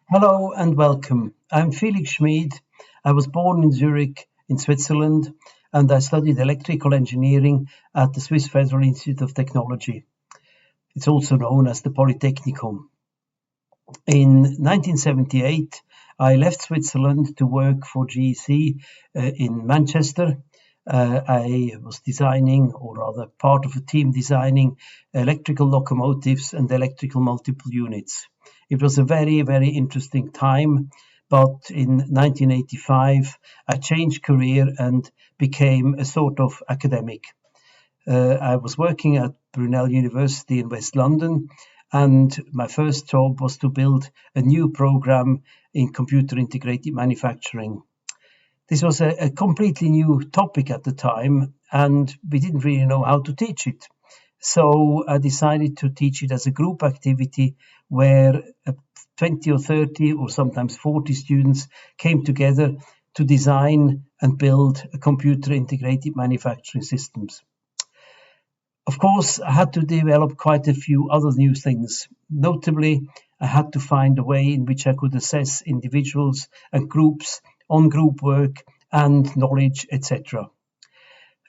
Hello and welcome. I'm Felix Schmid. I was born in Zurich in Switzerland and I studied electrical engineering at the Swiss Federal Institute of Technology. It's also known as the Polytechnicum. In 1978, I left Switzerland to work for GEC in Manchester. I was designing, or rather part of a team designing, electrical locomotives and electrical multiple units. It was a very, very interesting time, but in 1985, I changed career and became a sort of academic. I was working at Brunel University in West London, and my first job was to build a new program in computer integrated manufacturing. This was a completely new topic at the time, and we didn't really know how to teach it. So I decided to teach it as a group activity where 20 or 30 or sometimes 40 students came together to design and build a computer integrated manufacturing systems. Of course, I had to develop quite a few other new things. Notably, I had to find a way in which I could assess individuals and groups on group work and knowledge, etc.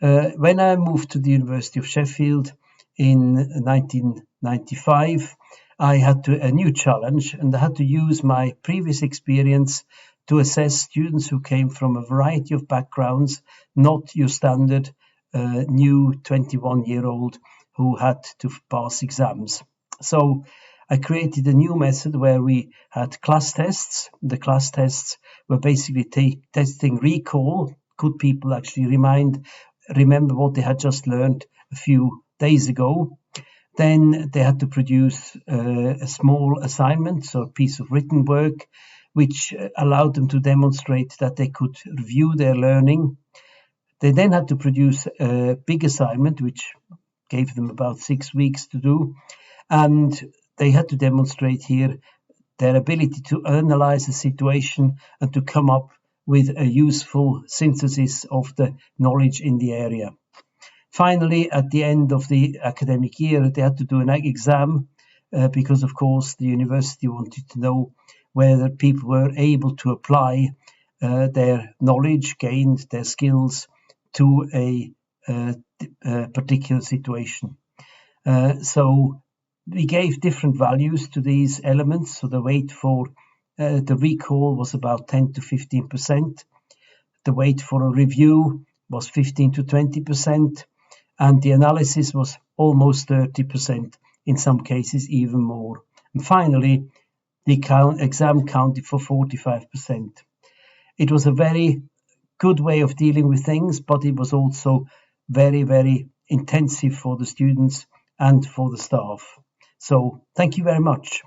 When I moved to the University of Sheffield in 1995, I had a new challenge, and I had to use my previous experience to assess students who came from a variety of backgrounds, not your standard new 21-year-old who had to pass exams. So I created a new method where we had class tests. The class tests were basically testing recall. Could people actually remember what they had just learned a few days ago? Then they had to produce a small assignment, so a piece of written work, which allowed them to demonstrate that they could review their learning. They then had to produce a big assignment, which gave them about 6 weeks to do. And they had to demonstrate here their ability to analyze the situation and to come up with a useful synthesis of the knowledge in the area. Finally, at the end of the academic year, they had to do an exam because, of course, the university wanted to know whether people were able to apply their knowledge, gained their skills to a particular situation. So we gave different values to these elements. So the weight for the recall was about 10 to 15%. The weight for a review was 15 to 20%. And the analysis was almost 30%, in some cases even more. And finally, the exam counted for 45%. It was a very good way of dealing with things, but it was also very, very intensive for the students and for the staff. So thank you very much.